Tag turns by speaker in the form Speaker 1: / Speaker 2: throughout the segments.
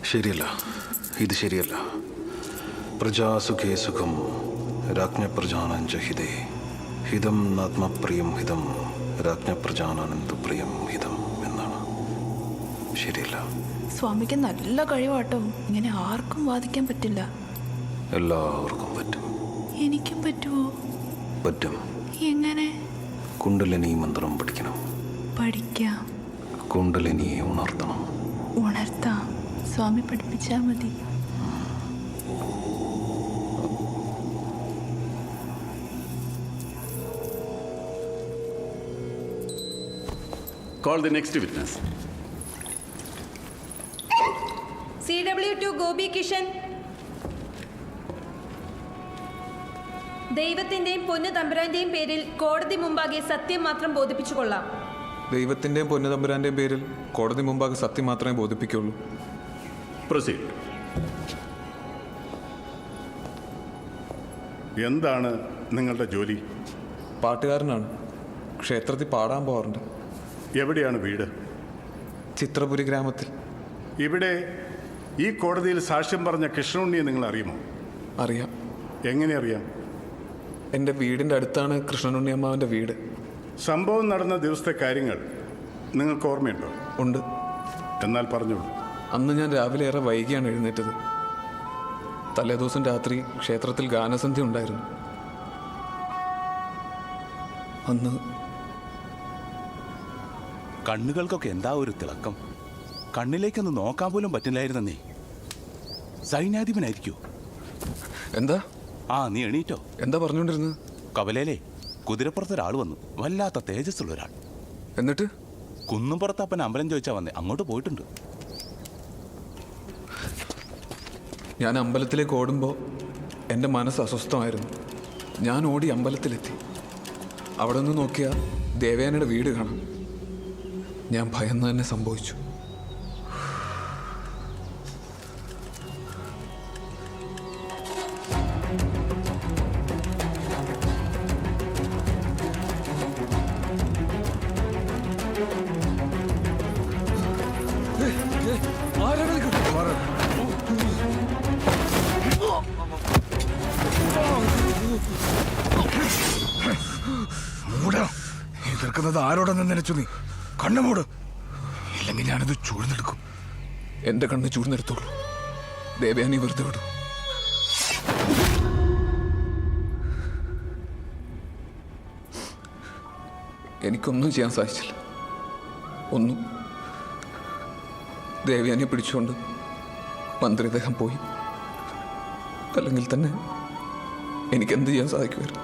Speaker 1: ശരിയല്ല, ഇത് ശരിയല്ല. പ്രജാസുഖേ സുഖം രാജ്ഞപ്രജാനഞ്ച ഹിതേ ഹിതം നാത്മപ്രിയം ഹിതം രാജ്ഞപ്രജാനന്ദ പ്രിയം ഹിതം എന്നാണ്. ശരിയല്ല.
Speaker 2: സ്വാമിക്ക് നല്ല കഴിവാട്ടോ. ഇങ്ങനെ ആർക്കും വാദിക്കാൻ പറ്റില്ല.
Speaker 1: എല്ലാവർക്കും പറ്റും.
Speaker 2: എനിക്കും പറ്റുമോ?
Speaker 1: പറ്റും.
Speaker 2: എങ്ങനെ?
Speaker 1: കുണ്ടലിനി മന്ത്രം പഠിക്കണം.
Speaker 2: പഠിക്കാം.
Speaker 1: കുണ്ടലിനിയെ ഉണർത്തണം.
Speaker 2: ഉണർത്താം. സ്വാമി പഠിപ്പിച്ചാൽ മതി.
Speaker 3: Call the next witness.
Speaker 4: CW2 Gopi Kishan. ദൈവത്തിന്റെയും പൊന്നു തമ്പുരാന്റെയും പേരിൽ കോടതി മുമ്പാകെ സത്യം മാത്രം ബോധിപ്പിച്ചു കൊള്ളാം.
Speaker 5: ദൈവത്തിന്റെയും പൊന്നു തമ്പുരാന്റെയും പേരിൽ കോടതി മുമ്പാകെ സത്യം മാത്രമേ ബോധിപ്പിക്കുള്ളൂ.
Speaker 3: Proceed. എന്താണ് നിങ്ങളുടെ ജോലി?
Speaker 5: പാട്ടുകാരനാണ്. ക്ഷേത്രത്തിൽ പാടാൻ പോകാറുണ്ട്.
Speaker 3: എവിടെയാണ് വീട്?
Speaker 5: ചിത്രപുരി ഗ്രാമത്തിൽ.
Speaker 3: ഇവിടെ ഈ കോടതിയിൽ സാക്ഷ്യം പറഞ്ഞ കൃഷ്ണുണ്ണിയെ നിങ്ങൾ അറിയുമോ?
Speaker 5: അറിയാം.
Speaker 3: എങ്ങനെ അറിയാം?
Speaker 5: എൻ്റെ വീടിൻ്റെ അടുത്താണ് കൃഷ്ണനുണ്ണി അമ്മാവൻ്റെ വീട്.
Speaker 3: സംഭവം നടന്ന ദിവസത്തെ കാര്യങ്ങൾ നിങ്ങൾക്ക് ഓർമ്മയുണ്ടോ?
Speaker 5: ഉണ്ട്.
Speaker 3: എന്നാൽ പറഞ്ഞോളൂ.
Speaker 5: അന്ന് ഞാൻ രാവിലെ ഏറെ വൈകിയാണ് എഴുന്നേറ്റത്. തലേദിവസം രാത്രി ക്ഷേത്രത്തിൽ ഗാനസന്ധ്യ ഉണ്ടായിരുന്നു. അന്ന്
Speaker 6: കണ്ണുകൾക്കൊക്കെ എന്താ ഒരു തിളക്കം. കണ്ണിലേക്കൊന്ന് നോക്കാൻ പോലും പറ്റില്ലായിരുന്നേ. സൈന്യാധിപനായിരിക്കോ?
Speaker 5: എന്താ?
Speaker 6: ആ, നീ എണീറ്റോ?
Speaker 5: എന്താ പറഞ്ഞുകൊണ്ടിരുന്നത്?
Speaker 6: കവലയിലെ കുതിരപ്പുറത്തൊരാൾ വന്നു. വല്ലാത്ത തേജസ്സുള്ള ഒരാൾ.
Speaker 5: എന്നിട്ട്
Speaker 6: കുന്നുംപുറത്ത് അപ്പൻ അമ്പലം ചോദിച്ചാ വന്നേ. അങ്ങോട്ട് പോയിട്ടുണ്ട്.
Speaker 5: ഞാൻ അമ്പലത്തിലേക്ക് ഓടുമ്പോൾ എൻ്റെ മനസ്സ് അസ്വസ്ഥമായിരുന്നു. ഞാൻ ഓടി അമ്പലത്തിലെത്തി. അവിടെ നിന്ന് നോക്കിയാൽ ദേവയാനിയുടെ വീട് കാണാം. ഞാൻ ഭയന്ന് തന്നെ സംഭവിച്ചു.
Speaker 7: എതിർക്കുന്നത് ആരോടെന്ന് നനച്ചു? നീ കണ്ണുമൂട്, ഇല്ലെങ്കിൽ ഞാനത് ചൂഴ്ന്നെടുക്കും.
Speaker 5: എൻ്റെ കണ്ണ് ചൂഴ്ന്നെടുത്തോളൂ. ദേവയാനി വെറുതെ വിടും. എനിക്കൊന്നും ചെയ്യാൻ സാധിച്ചില്ല. ഒന്നും. ദേവയാനിയെ പിടിച്ചുകൊണ്ട് മന്ത്രിദേഹം പോയി. അല്ലെങ്കിൽ തന്നെ എനിക്കെന്ത് ചെയ്യാൻ സാധിക്കുമായിരുന്നു?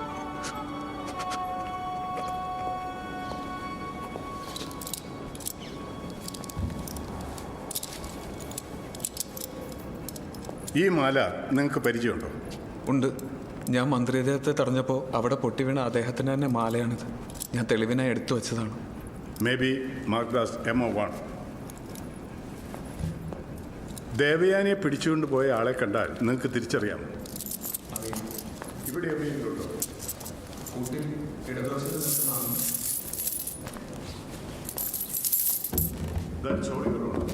Speaker 3: ഈ മാല നിങ്ങൾക്ക് പരിചയമുണ്ടോ?
Speaker 5: ഉണ്ട്. ഞാൻ മന്ത്രിദേഹത്തെ തടഞ്ഞപ്പോൾ അവിടെ പൊട്ടി വീണ അദ്ദേഹത്തിന് തന്നെ മാലയാണിത്. ഞാൻ തെളിവിനായി എടുത്തു വെച്ചതാണ്.
Speaker 3: May be മാർക്ക്ദാസ് MO1. ദേവയാനിയെ പിടിച്ചുകൊണ്ട് പോയ ആളെ കണ്ടാൽ നിങ്ങൾക്ക് തിരിച്ചറിയാമോ? ഇവിടെ എവിടെയെങ്കിലും ഉണ്ടോ? That's all your own.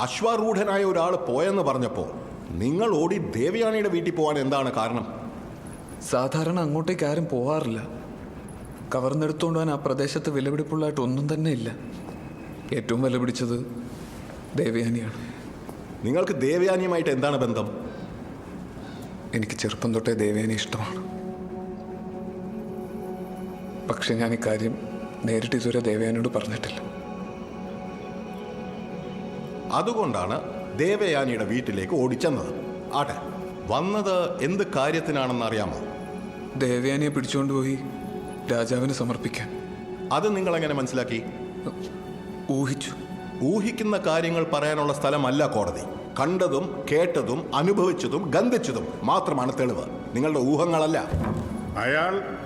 Speaker 8: അശ്വാരൂഢനായ ഒരാൾ പോയെന്ന് പറഞ്ഞപ്പോൾ നിങ്ങൾ ഓടി ദേവയാനിയുടെ വീട്ടിൽ പോകാൻ എന്താണ് കാരണം?
Speaker 5: സാധാരണ അങ്ങോട്ടേക്ക് ആരും പോവാറില്ല. കവർന്നെടുത്തുകൊണ്ട് പോകാൻ ആ പ്രദേശത്ത് വിലപിടിപ്പുള്ളതായിട്ട് ഒന്നും തന്നെ ഇല്ല. ഏറ്റവും വിലപിടിച്ചത് ദേവയാനിയാണ്.
Speaker 8: നിങ്ങൾക്ക് ദേവയാനിയുമായിട്ട് എന്താണ് ബന്ധം?
Speaker 5: എനിക്ക് ചെറുപ്പം തൊട്ടേ ദേവയാനി ഇഷ്ടമാണ്. പക്ഷെ ഞാൻ ഇക്കാര്യം നേരിട്ട് ഇതുവരെ ദേവയാനിയോട് പറഞ്ഞിട്ടില്ല.
Speaker 8: അതുകൊണ്ടാണ് ദേവയാനിയുടെ വീട്ടിലേക്ക് ഓടിച്ചെന്നത്. ആട്ടെ, വന്നത് എന്ത് കാര്യത്തിനാണെന്ന് അറിയാമോ?
Speaker 5: ദേവയാനിയെ പിടിച്ചുകൊണ്ടുപോയി രാജാവിന് സമർപ്പിക്കാൻ.
Speaker 8: അത് നിങ്ങൾ എങ്ങനെ മനസ്സിലാക്കി?
Speaker 5: ഊഹിച്ചു.
Speaker 8: ഊഹിക്കുന്ന കാര്യങ്ങൾ പറയാനുള്ള സ്ഥലമല്ല കോടതി. കണ്ടതും കേട്ടതും അനുഭവിച്ചതും ഗന്ധിച്ചതും മാത്രമാണ് തെളിവ്, നിങ്ങളുടെ ഊഹങ്ങളല്ല.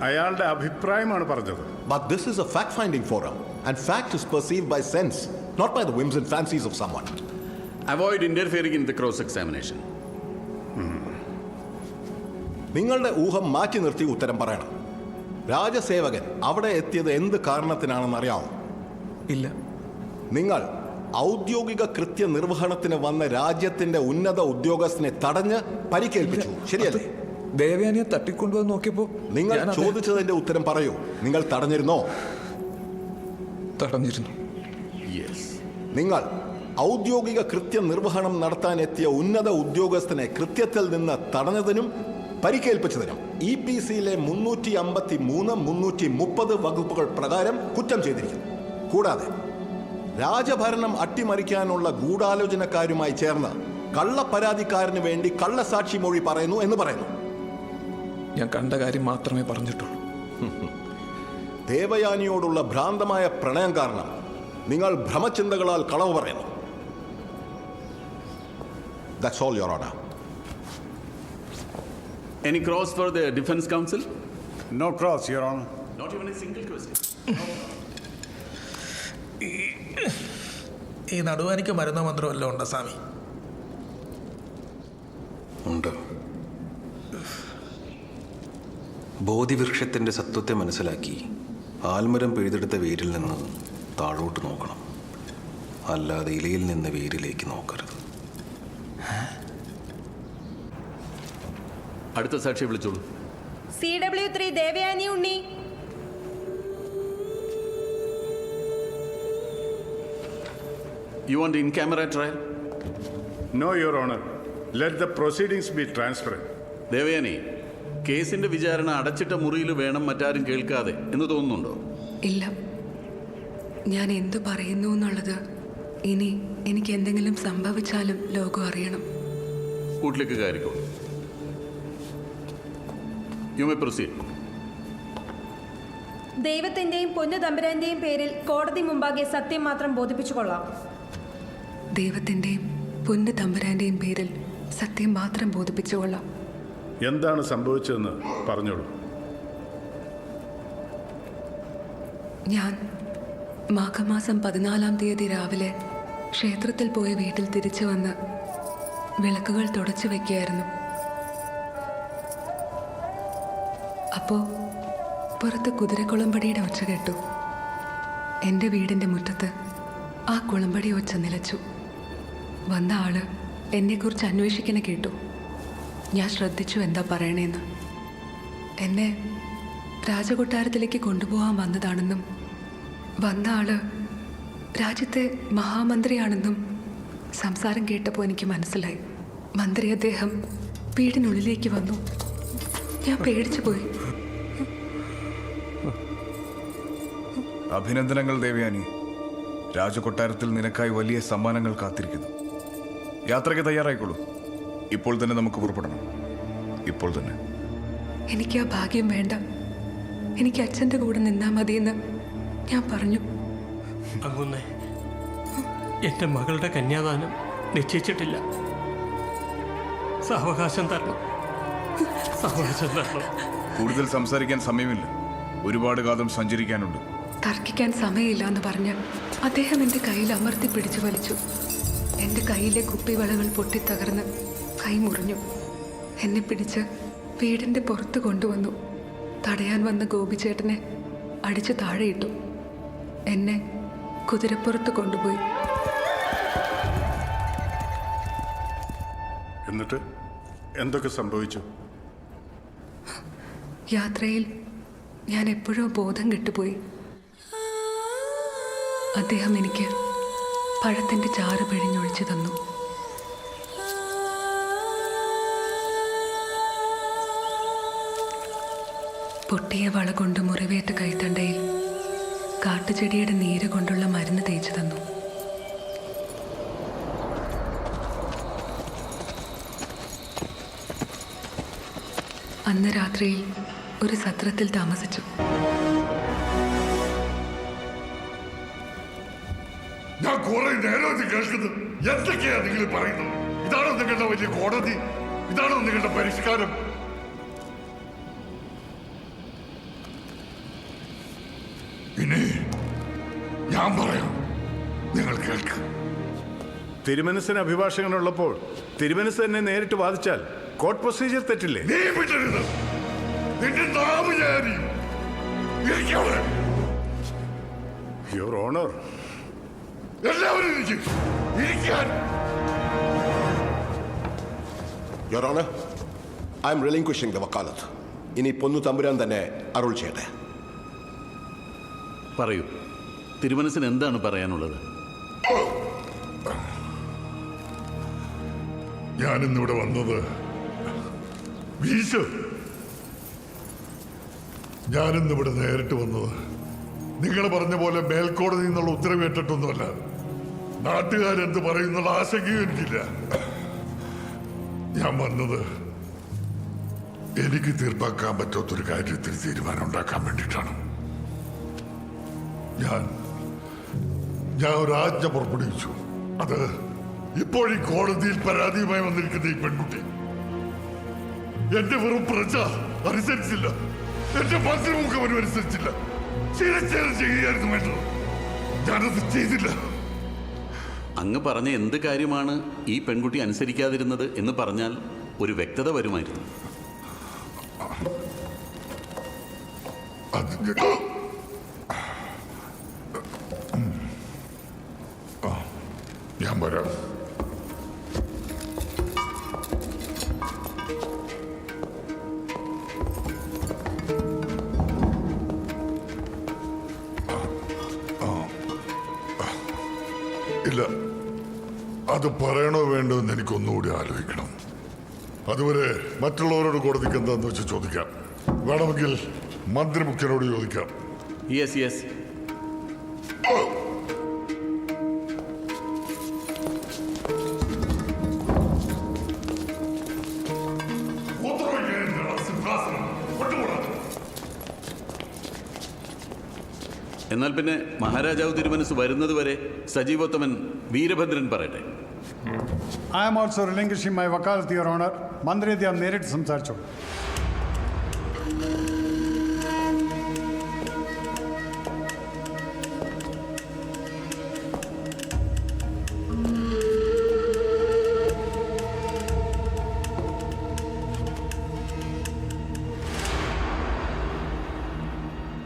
Speaker 3: അയാളുടെ അഭിപ്രായമാണ് പറഞ്ഞത്.
Speaker 8: But this is a fact-finding forum, and fact is perceived by sense, not by the whims and fancies of someone.
Speaker 3: Avoid interfering in the cross-examination.
Speaker 8: നിങ്ങളുടെ ഊഹം മാറ്റി നിർത്തി ഉത്തരം പറയണം. രാജസേവകൻ അവിടെ എത്തിയത് എന്ത് കാരണത്തിനാണെന്ന് അറിയാമോ?
Speaker 5: ഇല്ല.
Speaker 8: നിങ്ങൾ ഔദ്യോഗിക കൃത്യനിർവഹണത്തിന് വന്ന രാജ്യത്തിന്റെ ഉന്നത ഉദ്യോഗസ്ഥനെ തടഞ്ഞ് പരിക്കേൽപ്പിച്ചു, ശരിയല്ലേ?
Speaker 5: ദേവയാനിയെ തട്ടിക്കൊണ്ടുവന്ന് നോക്കിയപ്പോ
Speaker 8: നിങ്ങൾ ചോദിച്ചതിന്റെ ഉത്തരം പറയൂ. നിങ്ങൾ തടഞ്ഞിരുന്നോ?
Speaker 5: തടഞ്ഞിരുന്നു.
Speaker 8: നിങ്ങൾ ഔദ്യോഗിക കൃത്യനിർവഹണം നടത്താൻ എത്തിയ ഉന്നത ഉദ്യോഗസ്ഥനെ കൃത്യത്തിൽ നിന്ന് തടഞ്ഞതിനും പരിക്കേൽപ്പിച്ചതിനും EPCയിലെ 353, 330 വകുപ്പുകൾ പ്രകാരം കുറ്റം ചെയ്തിരിക്കുന്നു. കൂടാതെ രാജഭരണം അട്ടിമറിക്കാനുള്ള ഗൂഢാലോചനക്കാരുമായി ചേർന്ന് കള്ളപ്പരാതിക്കാരന് വേണ്ടി കള്ളസാക്ഷി മൊഴി പറയുന്നു എന്ന് പറയുന്നു.
Speaker 5: ഞാൻ കണ്ട കാര്യം മാത്രമേ പറഞ്ഞിട്ടുള്ളൂ.
Speaker 8: ദേവയാനിയോടുള്ള ഭ്രാന്തമായ പ്രണയം കാരണം നിങ്ങൾ ഭ്രമചിന്തകളാൽ കളവ് പറയുന്നു. That's all, Your Honor.
Speaker 9: Any cross for the Defense Council?
Speaker 3: No cross, Your Honor.
Speaker 9: Not even a single question.
Speaker 7: ഈ നടുവാനിക്ക് മരുന്നോ മന്ത്രം വല്ലതും ഉണ്ടോ സ്വാമി?
Speaker 1: ഉണ്ട്. ബോധിവൃക്ഷത്തിൻ്റെ സത്വത്തെ മനസ്സിലാക്കി ആൽമരം പിഴുതെടുത്ത വേരിൽ നിന്ന് താഴോട്ട് നോക്കണം, അല്ലാതെ ഇലയിൽ നിന്ന് വേരിലേക്ക് നോക്കരുത്.
Speaker 9: അടുത്ത സാക്ഷിയെ വിളിച്ചോളൂ.
Speaker 4: CW3 Devayani Unni.
Speaker 9: You want in camera trial?
Speaker 3: No, Your Honor. Let the proceedings be transparent.
Speaker 9: Devayani, കേസിന്റെ വിചാരണ അടച്ചിട്ട മുറിയിൽ വേണം, മറ്റാരും കേൾക്കാതെ എന്ന് തോന്നുന്നുണ്ടോ?
Speaker 10: ഇല്ല. ഞാൻ എന്തു പറയുന്നു എന്നുള്ളത് ഇനി എനിക്ക് എന്തെങ്കിലും സംഭവിച്ചാലും ലോകം അറിയണം.
Speaker 9: വീട്ടിലേക്ക് കയറിക്കോളൂ. You may proceed.
Speaker 4: ദൈവത്തിന്റെയും പൊന്നു തമ്പുരാന്റെയും പേരിൽ കോടതി മുമ്പാകെ സത്യം മാത്രം ബോധിപ്പിച്ചു കൊള്ളാം.
Speaker 10: ദൈവത്തിൻ്റെയും പൊന്നു തമ്പുരാൻ്റെയും പേരിൽ സത്യം മാത്രം ബോധിപ്പിച്ചു കൊള്ളാം.
Speaker 3: എന്താണ് സംഭവിച്ചതെന്ന് പറഞ്ഞോളൂ.
Speaker 10: ഞാൻ മാഘമാസം 14-ാം തീയതി രാവിലെ ക്ഷേത്രത്തിൽ പോയി വീട്ടിൽ തിരിച്ചു വന്ന് വിളക്കുകൾ തുടച്ചു വയ്ക്കുകയായിരുന്നു. അപ്പോൾ പുറത്ത് കുതിരക്കുളമ്പടിയുടെ ഒച്ച കേട്ടു. എൻ്റെ വീടിൻ്റെ മുറ്റത്ത് ആ കുളമ്പടി ഒച്ച നിലച്ചു. വന്ന ആള് എന്നെക്കുറിച്ച് അന്വേഷിക്കണ കേട്ടു. ഞാൻ ശ്രദ്ധിച്ചു എന്താ പറയണേന്ന്. എന്നെ രാജകൊട്ടാരത്തിലേക്ക് കൊണ്ടുപോകാൻ വന്നതാണെന്നും വന്ന ആള് രാജ്യത്തെ മഹാമന്ത്രിയാണെന്നും സംസാരം കേട്ടപ്പോൾ എനിക്ക് മനസ്സിലായി. മന്ത്രി അദ്ദേഹം വീടിനുള്ളിലേക്ക് വന്നു. ഞാൻ പേടിച്ചു പോയി.
Speaker 7: അഭിനന്ദനങ്ങൾ ദേവയാനി. രാജകൊട്ടാരത്തിൽ നിനക്കായി വലിയ സമ്മാനങ്ങൾ കാത്തിരിക്കുന്നു. യാത്രയ്ക്ക് തയ്യാറായിക്കോളൂ. ഇപ്പോൾ തന്നെ നമുക്ക് പുറപ്പെടണം. ഇപ്പോൾ തന്നെ.
Speaker 10: എനിക്ക് ആ ഭാഗ്യം വേണ്ട. എനിക്ക് അച്ഛൻ്റെ കൂടെ നിന്നാൽ മതിയെന്ന് ഞാൻ പറഞ്ഞു.
Speaker 11: അങ്ങുന്നേ, എൻ്റെ മകളുടെ കന്യാദാനം നിശ്ചയിച്ചിട്ടില്ല. സാവകാശം തരണം, സാവകാശം തരണം.
Speaker 7: കൂടുതൽ സംസാരിക്കാൻ സമയമില്ല. ഒരുപാട് കാലം സഞ്ചരിക്കാനുണ്ട്.
Speaker 10: തർക്കിക്കാൻ സമയമില്ല എന്ന് പറഞ്ഞ് അദ്ദേഹം എൻ്റെ കയ്യിൽ അമർത്തി പിടിച്ചു വലിച്ചു. എൻ്റെ കയ്യിലെ കുപ്പിവളകൾ പൊട്ടിത്തകർന്ന് കൈ മുറിഞ്ഞു. എന്നെ പിടിച്ച് വീടിൻ്റെ പുറത്ത് കൊണ്ടുവന്നു. തടയാൻ വന്ന ഗോപിച്ചേട്ടനെ അടിച്ച് താഴെയിട്ടു. എന്നെ കുതിരപ്പുറത്ത് കൊണ്ടുപോയി.
Speaker 3: എന്നിട്ട് എന്തൊക്കെ സംഭവിച്ചു?
Speaker 10: യാത്രയിൽ ഞാൻ എപ്പോഴോ ബോധം കെട്ടുപോയി. അദ്ദേഹം എനിക്ക് പഴത്തിൻ്റെ ചാറ് പിഴിഞ്ഞൊഴിച്ചു തന്നു. പൊട്ടിയ വള കൊണ്ട് മുറിവേറ്റ കൈത്തണ്ടയിൽ കാട്ടുചെടിയുടെ നീര് കൊണ്ടുള്ള മരുന്ന് തേച്ചു തന്നു. അന്ന് രാത്രിയിൽ ഒരു സത്രത്തിൽ താമസിച്ചു.
Speaker 12: ഞാൻ കുറെ നേരം കേൾക്കുന്നു. എന്തൊക്കെയാ നിങ്ങൾ പറയുന്നത്? ഇതാണോ നിങ്ങളുടെ വലിയ കോടതി? ഇതാണോ നിങ്ങളുടെ പരിഷ്കാരം? ഇനി ഞാൻ പറയാം, നിങ്ങൾ കേൾക്ക്.
Speaker 3: തിരുമനസിന് അഭിഭാഷകനുള്ളപ്പോൾ തിരുമനസ് തന്നെ നേരിട്ട് വാദിച്ചാൽ കോർട്ട് പ്രൊസീജിയർ തെറ്റില്ലേ?
Speaker 12: നീ വിടരുത്. നിന്റെ നാവ് ഞാൻ അറിയും. ഇരിക്കവിടെ.
Speaker 3: യുവർ ഓണർ,
Speaker 12: എല്ലാവരും ഇരിക്കാൻ.
Speaker 8: Your honour, I am relinquishing the വക്കാലത്ത്. ഇനി പൊന്നു തമ്പുരാൻ തന്നെ അരുൾ ചെയ്യട്ടെ.
Speaker 9: പറയൂ, തിരുമനസിന് എന്താണ് പറയാനുള്ളത്?
Speaker 12: ഞാനിന്നിവിടെ വന്നത് ഞാനിന്നിവിടെ നേരിട്ട് വന്നത് നിങ്ങൾ പറഞ്ഞ പോലെ മേൽക്കോടതി നിന്നുള്ള ഉത്തരവ് ഏറ്റിട്ടൊന്നുമല്ല. നാട്ടുകാരെന്ത് പറയുന്നുള്ള ആശങ്കയും എനിക്കില്ല. ഞാൻ വന്നത് എനിക്ക് തീർപ്പാക്കാൻ പറ്റാത്തൊരു കാര്യത്തിൽ തീരുമാനം ഉണ്ടാക്കാൻ വേണ്ടിയിട്ടാണ്. ഞാൻ ഒരു ആജ്ഞ പുറപ്പെടുവിച്ചു. അത് ഇപ്പോൾ ഈ കോടതിയിൽ പരാതിയുമായി വന്നിരിക്കുന്ന ഈ പെൺകുട്ടി എന്റെ വെറും പ്രജ അനുസരിച്ചില്ല, എന്റെ മന്ത്രിമുഖം അനുസരിച്ചില്ല. ശിരച്ഛേദം ചെയ്യുകയായിരുന്നു വേണ്ടത്. ഞാനത് ചെയ്തില്ല.
Speaker 9: അങ്ങ് പറഞ്ഞ എന്ത് കാര്യമാണ് ഈ പെൺകുട്ടി അനുസരിക്കാതിരുന്നത് എന്ന് പറഞ്ഞാൽ ഒരു വ്യക്തത വരുമായിരുന്നു.
Speaker 12: ഞാൻ വരാം. ഇല്ല, അത് പറയണോ വേണ്ടോ എന്ന് എനിക്കൊന്നുകൂടി ആലോചിക്കണം. അതുവരെ മറ്റുള്ളവരോട് കോടതിക്ക് എന്താന്ന് വെച്ച് ചോദിക്കാം. വേണമെങ്കിൽ മന്ത്രി മുഖ്യനോട് ചോദിക്കാം.
Speaker 9: Yes yes. എന്നാൽ പിന്നെ മഹാരാജാവ് തിരുമനസ് വരുന്നതുവരെ സജീവോത്തമൻ വീരഭദ്രൻ പറയട്ടെ.
Speaker 13: I am also relinquishing my വക്കാലത്ത്, യുവർ ഓണർ. മന്ത്രി അദ്ദേഹം നേരിട്ട് സംസാരിച്ചു.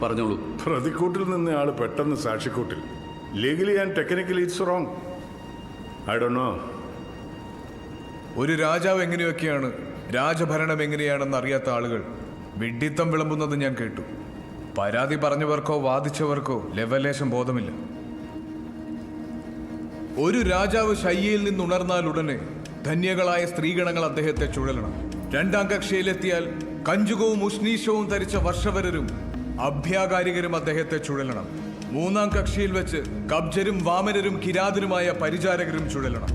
Speaker 9: പറഞ്ഞോളൂ.
Speaker 3: പ്രതിക്കൂട്ടിൽ നിന്ന് ആൾ പെട്ടെന്ന് സാക്ഷിക്കൂട്ടിൽ. Legally and technically it's wrong. I don't know.
Speaker 7: ഒരു രാജാവ് എങ്ങനെയൊക്കെയാണ്, രാജഭരണം എങ്ങനെയാണെന്ന് അറിയാത്ത ആളുകൾ വിഡ്ഢിത്തം വിളമ്പുന്നത് ഞാൻ കേട്ടു. പരാതി പറഞ്ഞവർക്കോ വാദിച്ചവർക്കോ ലവലേശം ബോധമില്ല. ഒരു രാജാവ് ശയ്യയിൽ നിന്നുണർന്നാൽ ഉടനെ ധന്യകളായ സ്ത്രീഗണങ്ങൾ അദ്ദേഹത്തെ ചുഴലണം. രണ്ടാം കക്ഷിയിലെത്തിയാൽ കഞ്ചുകവും ഉഷ്ണീഷവും ധരിച്ച വർഷവരരും അഭ്യാകാരികരും അദ്ദേഹത്തെ ചുഴലണം. മൂന്നാം കക്ഷിയിൽ വെച്ച് കബ്ജരും വാമനരും കിരാതനുമായ പരിചാരകരും ചുഴലണം.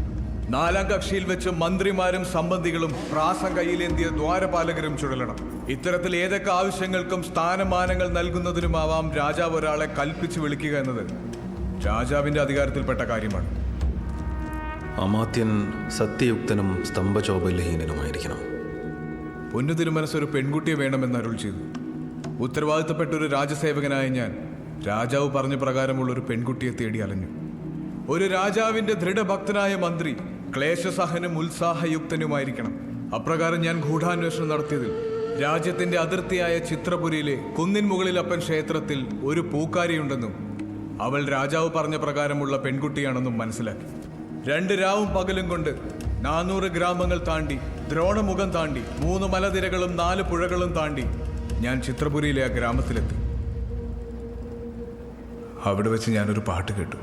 Speaker 7: നാലാം കക്ഷിയിൽ വെച്ച് മന്ത്രിമാരും സംബന്ധികളും പ്രാസം കയ്യിലേന്തിയ ദ്വാരപാലകരും ചുഴലണം. ഇത്തരത്തിൽ ഏതൊക്കെ ആവശ്യങ്ങൾക്കും സ്ഥാനമാനങ്ങൾ നൽകുന്നതിനുമാവാം രാജാവ് ഒരാളെ കൽപ്പിച്ച് വിളിക്കുക എന്നത് രാജാവിന്റെ അധികാരത്തിൽപ്പെട്ട കാര്യമാണ്.
Speaker 1: അമാത്യൻ സത്യയുക്തനും സ്തംഭചോപലഹീനനുമായിരിക്കണം.
Speaker 7: പൊന്നു തിരുമനസ് ഒരു പെൺകുട്ടിയെ വേണമെന്ന് അരുൾ ചെയ്തു. ഉത്തരവാദിത്തപ്പെട്ട ഒരു രാജസേവകനായ ഞാൻ രാജാവ് പറഞ്ഞ പ്രകാരമുള്ള ഒരു പെൺകുട്ടിയെ തേടി അലഞ്ഞു. ഒരു രാജാവിന്റെ ദൃഢഭക്തനായ മന്ത്രി ക്ലേശസഹനും ഉത്സാഹയുക്തനുമായിരിക്കണം. അപ്രകാരം ഞാൻ ഗൂഢാന്വേഷണം നടത്തിയതിൽ രാജ്യത്തിന്റെ അതിർത്തിയായ ചിത്രപുരിയിലെ കുന്നിൻ മുകളിലപ്പൻ ക്ഷേത്രത്തിൽ ഒരു പൂക്കാരിയുണ്ടെന്നും അവൾ രാജാവ് പറഞ്ഞ പ്രകാരമുള്ള പെൺകുട്ടിയാണെന്നും മനസ്സിലാക്കി. 2 രാവും പകലും കൊണ്ട് 400 ഗ്രാമങ്ങൾ താണ്ടി, ദ്രോണമുഖം താണ്ടി, 3 മലനിരകളും 4 പുഴകളും താണ്ടി ഞാൻ ചിത്രപുരിയിലെ ആ ഗ്രാമത്തിലെത്തി. അവിടെ വെച്ച് ഞാനൊരു പാട്ട് കേട്ടു.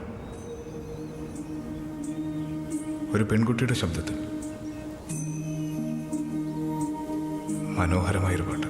Speaker 7: ഒരു പെൺകുട്ടിയുടെ ശബ്ദത്തിൽ മനോഹരമായൊരു പാട്ട്.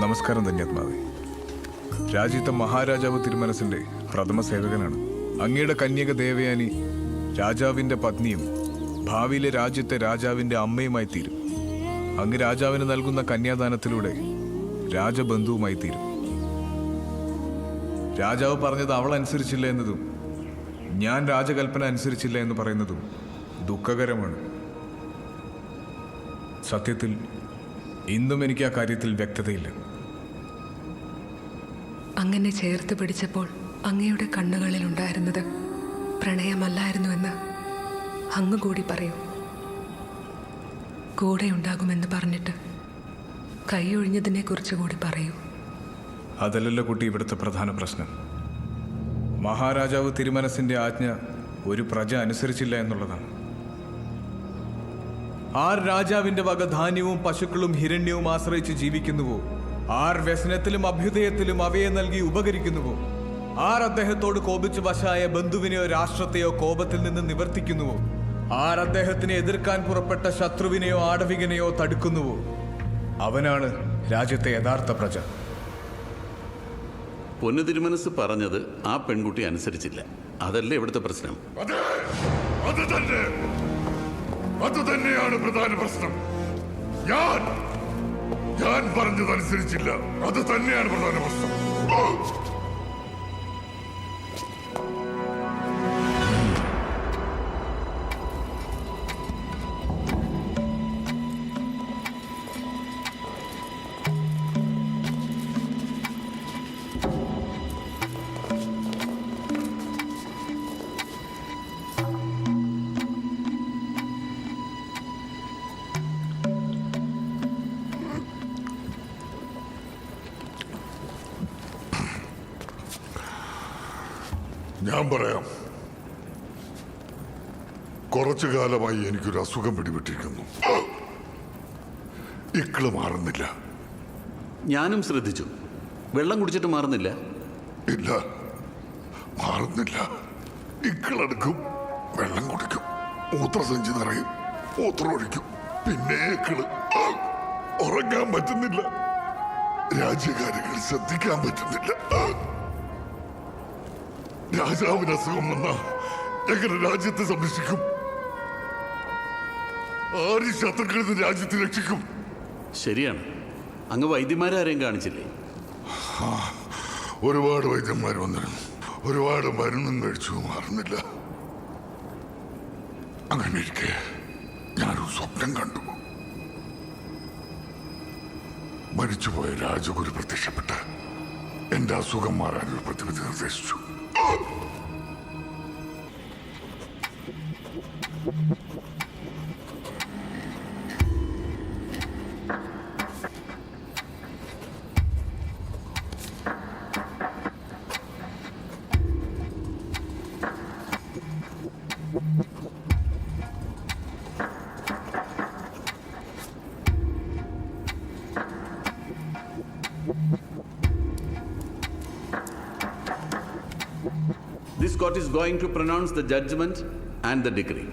Speaker 7: നമസ്കാരം ധന്യാത്മാവേ. രാജ്യത്തെ മഹാരാജാവ് തിരുമനസിന്റെ പ്രഥമ സേവകനാണ്. അങ്ങയുടെ കന്യക ദേവയാനി രാജാവിന്റെ പത്നിയും ഭാവിയിലെ രാജ്യത്തെ രാജാവിന്റെ അമ്മയുമായി തീരും. അങ്ങ് രാജാവിന് നൽകുന്ന കന്യാദാനത്തിലൂടെ രാജബന്ധുവുമായി തീരും. രാജാവ് പറഞ്ഞത് അവൾ അനുസരിച്ചില്ല എന്നതും ഞാൻ രാജകൽപ്പന അനുസരിച്ചില്ല എന്ന് പറയുന്നതും ദുഃഖകരമാണ്. സത്യത്തിൽ ഇന്നും എനിക്ക് ആ കാര്യത്തിൽ വ്യക്തതയില്ല.
Speaker 10: അങ്ങനെ ചേർത്ത് പിടിച്ചപ്പോൾ അങ്ങയുടെ കണ്ണുകളിൽ ഉണ്ടായിരുന്നത് പ്രണയമല്ലായിരുന്നുവെന്ന് അങ്ങ് കൂടി പറയൂ. കൂടെ ഉണ്ടാകുമെന്ന് പറഞ്ഞിട്ട് കൈയൊഴിഞ്ഞതിനെ കുറിച്ച് കൂടി പറയൂ.
Speaker 7: അതല്ലല്ലോ കുട്ടി ഇവിടുത്തെ പ്രധാന പ്രശ്നം. മഹാരാജാവ് തിരുമനസിന്റെ ആജ്ഞ ഒരു പ്രജ അനുസരിച്ചില്ല എന്നുള്ളതാണ്. ആർ രാജാവിന്റെ വക ധാന്യവും പശുക്കളും ഹിരണ്യവും ആശ്രയിച്ച് ജീവിക്കുന്നുവോ, ആർ വ്യസനത്തിലും അഭ്യുദയത്തിലും അവയെ നൽകി ഉപകരിക്കുന്നുവോ, ആർ അദ്ദേഹത്തോട് കോപിച്ച് വശായ ബന്ധുവിനെയോ രാഷ്ട്രത്തെയോ കോപത്തിൽ നിന്ന് നിവർത്തിക്കുന്നുവോ, ആർ അദ്ദേഹത്തിനെ എതിർക്കാൻ പുറപ്പെട്ട ശത്രുവിനെയോ ആടവികനെയോ തടുക്കുന്നുവോ, അവനാണ് രാജ്യത്തെ യഥാർത്ഥ പ്രജ.
Speaker 9: പൊന്നു തിരുമനസ് പറഞ്ഞത് ആ പെൺകുട്ടി അനുസരിച്ചില്ല. അതല്ലേ ഇവിടുത്തെ പ്രശ്നം?
Speaker 12: അത് തന്നെയാണ് പ്രധാന പ്രശ്നം. ഞാൻ പറഞ്ഞതനുസരിച്ചില്ല. അത് തന്നെയാണ് പ്രധാന പ്രശ്നം. ഞാൻ പറയാം. കുറച്ചു കാലമായി എനിക്കൊരു അസുഖം പിടിപെട്ടിരിക്കുന്നു. ഇക്കിള് മാറുന്നില്ല.
Speaker 9: ഞാനും ശ്രദ്ധിച്ചു. വെള്ളം കുടിച്ചിട്ട് മാറുന്നില്ല.
Speaker 12: ഇല്ല, മാറുന്നില്ല. ഇക്കിളെടുക്കും, വെള്ളം കുടിക്കും, മൂത്രസഞ്ചി നിറയും, മൂത്രം ഒഴിക്കും, പിന്നെ ഇക്കിള്. ഉറങ്ങാൻ പറ്റുന്നില്ല. രാജ്യകാര്യങ്ങൾ ശ്രദ്ധിക്കാൻ പറ്റുന്നില്ല. രാജാവിന് അസുഖം വന്ന എങ്ങനെ രാജ്യത്തെ സംരക്ഷിക്കും? ആര് ശത്രുക്കളിൽ നിന്ന് രാജ്യത്തെ രക്ഷിക്കും?
Speaker 9: ശരിയാണ്. അങ്ങ് വൈദ്യന്മാരാരെയും കാണിച്ചില്ലേ?
Speaker 12: ഒരുപാട് വൈദ്യന്മാർ വന്നിരുന്നു. ഒരുപാട് മരുന്നും കഴിച്ചു, മാറുന്നില്ല. അങ്ങനെ ഇരിക്കെ ഞാനൊരു സ്വപ്നം കണ്ടു. മരിച്ചുപോയ രാജഗുരു പ്രത്യക്ഷപ്പെട്ട് എന്റെ അസുഖം മാറാനൊരു പ്രതിവിധി നിർദ്ദേശിച്ചു.
Speaker 9: This court is going to pronounce the judgment and the decree.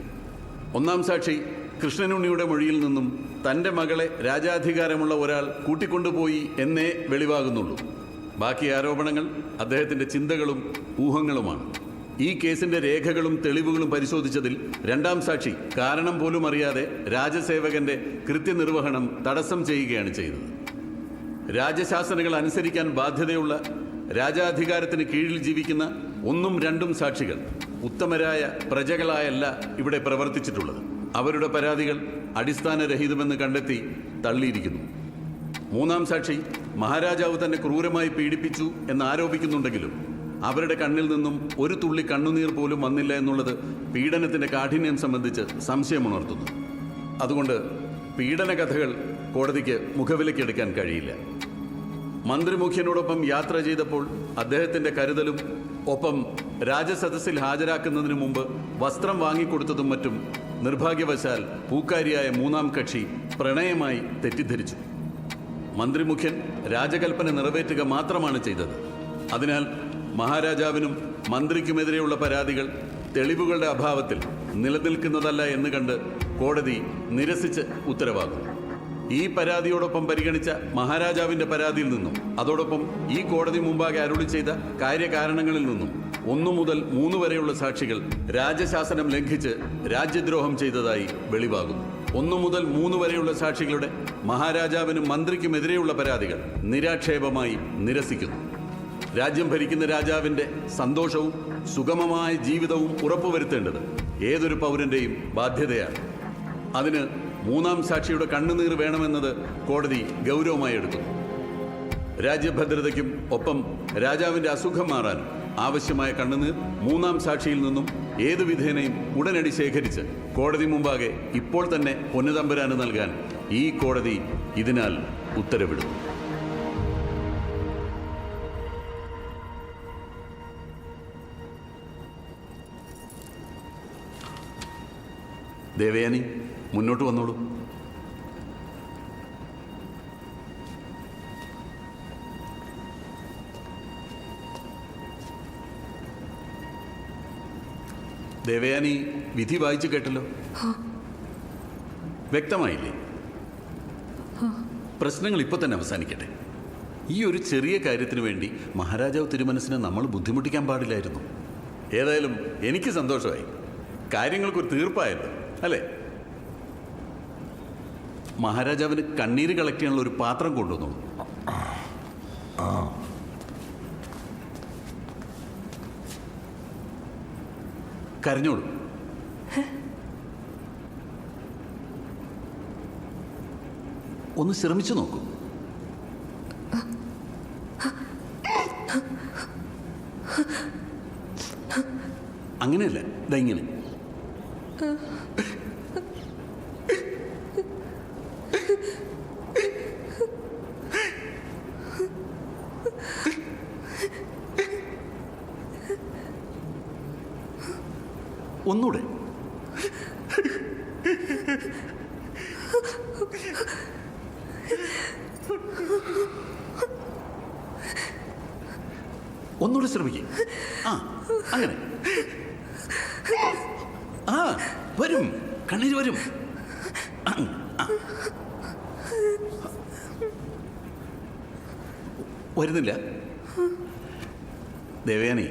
Speaker 9: ഒന്നാം സാക്ഷി കൃഷ്ണനുണ്ണിയുടെ മൊഴിയിൽ നിന്നും തൻ്റെ മകളെ രാജാധികാരമുള്ള ഒരാൾ കൂട്ടിക്കൊണ്ടുപോയി എന്നേ വെളിവാകുന്നുള്ളൂ. ബാക്കി ആരോപണങ്ങൾ അദ്ദേഹത്തിൻ്റെ ചിന്തകളും ഊഹങ്ങളുമാണ്. ഈ കേസിൻ്റെ രേഖകളും തെളിവുകളും പരിശോധിച്ചതിൽ രണ്ടാം സാക്ഷി കാരണം പോലും അറിയാതെ രാജസേവകന്റെ കൃത്യനിർവഹണം തടസ്സം ചെയ്യുകയാണ് ചെയ്തത്. രാജശാസനകൾ അനുസരിക്കാൻ ബാധ്യതയുള്ള രാജാധികാരത്തിന് കീഴിൽ ജീവിക്കുന്ന ഒന്നും രണ്ടും സാക്ഷികൾ ഉത്തമരായ പ്രജകളായല്ല ഇവിടെ പ്രവർത്തിച്ചിട്ടുള്ളത്. അവരുടെ പരാതികൾ അടിസ്ഥാനരഹിതമെന്ന് കണ്ടെത്തി തള്ളിയിരിക്കുന്നു. മൂന്നാം സാക്ഷി മഹാരാജാവ് തന്നെ ക്രൂരമായി പീഡിപ്പിച്ചു എന്ന് ആരോപിക്കുന്നുണ്ടെങ്കിലും അവരുടെ കണ്ണിൽ നിന്നും ഒരു തുള്ളി കണ്ണുനീർ പോലും വന്നില്ല എന്നുള്ളത് പീഡനത്തിൻ്റെ കാഠിന്യം സംബന്ധിച്ച് സംശയമുണർത്തുന്നു. അതുകൊണ്ട് പീഡന കഥകൾ കോടതിക്ക് മുഖവിലക്കെടുക്കാൻ കഴിയില്ല. മന്ത്രിമുഖ്യനോടൊപ്പം യാത്ര ചെയ്തപ്പോൾ അദ്ദേഹത്തിൻ്റെ കരുതലും ഒപ്പം രാജസദസ്സിൽ ഹാജരാക്കുന്നതിന് മുമ്പ് വസ്ത്രം വാങ്ങിക്കൊടുത്തതും മറ്റും നിർഭാഗ്യവശാൽ പൂക്കാരിയായ മൂന്നാം കക്ഷി പ്രണയമായി തെറ്റിദ്ധരിച്ചു. മന്ത്രിമുഖ്യൻ രാജകൽപ്പന നിറവേറ്റുക മാത്രമാണ് ചെയ്തത്. അതിനാൽ മഹാരാജാവിനും മന്ത്രിക്കുമെതിരെയുള്ള പരാതികൾ തെളിവുകളുടെ അഭാവത്തിൽ നിലനിൽക്കുന്നതല്ല എന്ന് കണ്ട് കോടതി നിരസിച്ച് ഉത്തരവാകുന്നു. ഈ പരാതിയോടൊപ്പം പരിഗണിച്ച മഹാരാജാവിന്റെ പരാതിയിൽ നിന്നും അതോടൊപ്പം ഈ കോടതി മുമ്പാകെ അരുളി ചെയ്ത കാര്യകാരണങ്ങളിൽ നിന്നും 1 മുതൽ 3 വരെയുള്ള സാക്ഷികൾ രാജശാസനം ലംഘിച്ച് രാജ്യദ്രോഹം ചെയ്തതായി വെളിവാകുന്നു. 1 മുതൽ 3 വരെയുള്ള സാക്ഷികളുടെ മഹാരാജാവിനും മന്ത്രിക്കുമെതിരെയുള്ള പരാതികൾ നിരാക്ഷേപമായി നിരസിക്കുന്നു. രാജ്യം ഭരിക്കുന്ന രാജാവിന്റെ സന്തോഷവും സുഗമമായ ജീവിതവും ഉറപ്പുവരുത്തേണ്ടത് ഏതൊരു പൗരന്റെയും ബാധ്യതയാണ്. അതിന് 3-ാം സാക്ഷിയുടെ കണ്ണുനീർ വേണമെന്നത് കോടതി ഗൗരവമായി എടുക്കുന്നു. രാജ്യഭദ്രതയ്ക്കും ഒപ്പം രാജാവിന്റെ അസുഖം മാറാനും ആവശ്യമായ കണ്ണുനീർ 3-ാം സാക്ഷിയിൽ നിന്നും ഏതു വിധേനയും ഉടനടി ശേഖരിച്ച് കോടതി മുമ്പാകെ ഇപ്പോൾ തന്നെ പൊന്നുതമ്പുരാന് നൽകാൻ ഈ കോടതി ഇതിനാൽ ഉത്തരവിടുന്നു. ദേവയാനി, മുന്നോട്ട് വന്നോളൂ. ദേവയാനി, വിധി വായിച്ചു കേട്ടല്ലോ. വ്യക്തമായില്ലേ? പ്രശ്നങ്ങൾ ഇപ്പോൾ തന്നെ അവസാനിക്കട്ടെ. ഈ ഒരു ചെറിയ കാര്യത്തിന് വേണ്ടി മഹാരാജാവ് തിരുമനസിനെ നമ്മൾ ബുദ്ധിമുട്ടിക്കാൻ പാടില്ലായിരുന്നു. ഏതായാലും എനിക്ക് സന്തോഷമായി. കാര്യങ്ങൾക്കൊരു തീർപ്പായല്ലോ, അല്ലേ? മഹാരാജാവിന് കണ്ണീര് കളക്ട് ചെയ്യാനുള്ള ഒരു പാത്രം കൊണ്ടുവന്നോളൂ. കരഞ്ഞോളൂ. ഒന്ന് ശ്രമിച്ചു നോക്കൂ. അങ്ങനെയല്ല, ഇതാ ഇങ്ങനെ. ഒന്നൂടെ. ഒന്നുകൂടെ ശ്രമിക്കും. ആ, അങ്ങനെ. ആ, വരും, കണ്ണീര് വരും. വരുന്നില്ല? ദേവയാനി,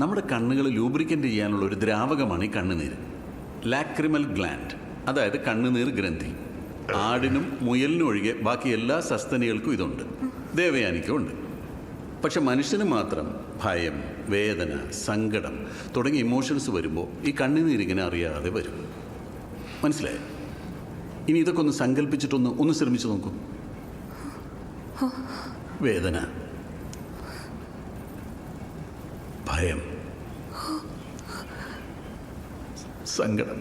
Speaker 9: നമ്മുടെ കണ്ണുകൾ ലൂബ്രിക്കൻ്റ് ചെയ്യാനുള്ള ഒരു ദ്രാവകമാണ് ഈ കണ്ണുനീര്. ലാക്രിമൽ ഗ്ലാൻഡ്, അതായത് കണ്ണുനീർ ഗ്രന്ഥി. ആടിനും മുയലിനും ഒഴികെ ബാക്കി എല്ലാ സസ്തനികൾക്കും ഇതുണ്ട്, ദേവയാനിക്കും ഉണ്ട്. പക്ഷെ മനുഷ്യന് മാത്രം ഭയം, വേദന, സങ്കടം തുടങ്ങിയ ഇമോഷൻസ് വരുമ്പോൾ ഈ കണ്ണുനീരിങ്ങനെ അറിയാതെ വരും. മനസ്സിലായോ? ഇനി ഇതൊക്കെ ഒന്ന് സങ്കല്പിച്ചിട്ടൊന്ന് ശ്രമിച്ചു നോക്കൂ. വേദന, ഭയം, സങ്കടം,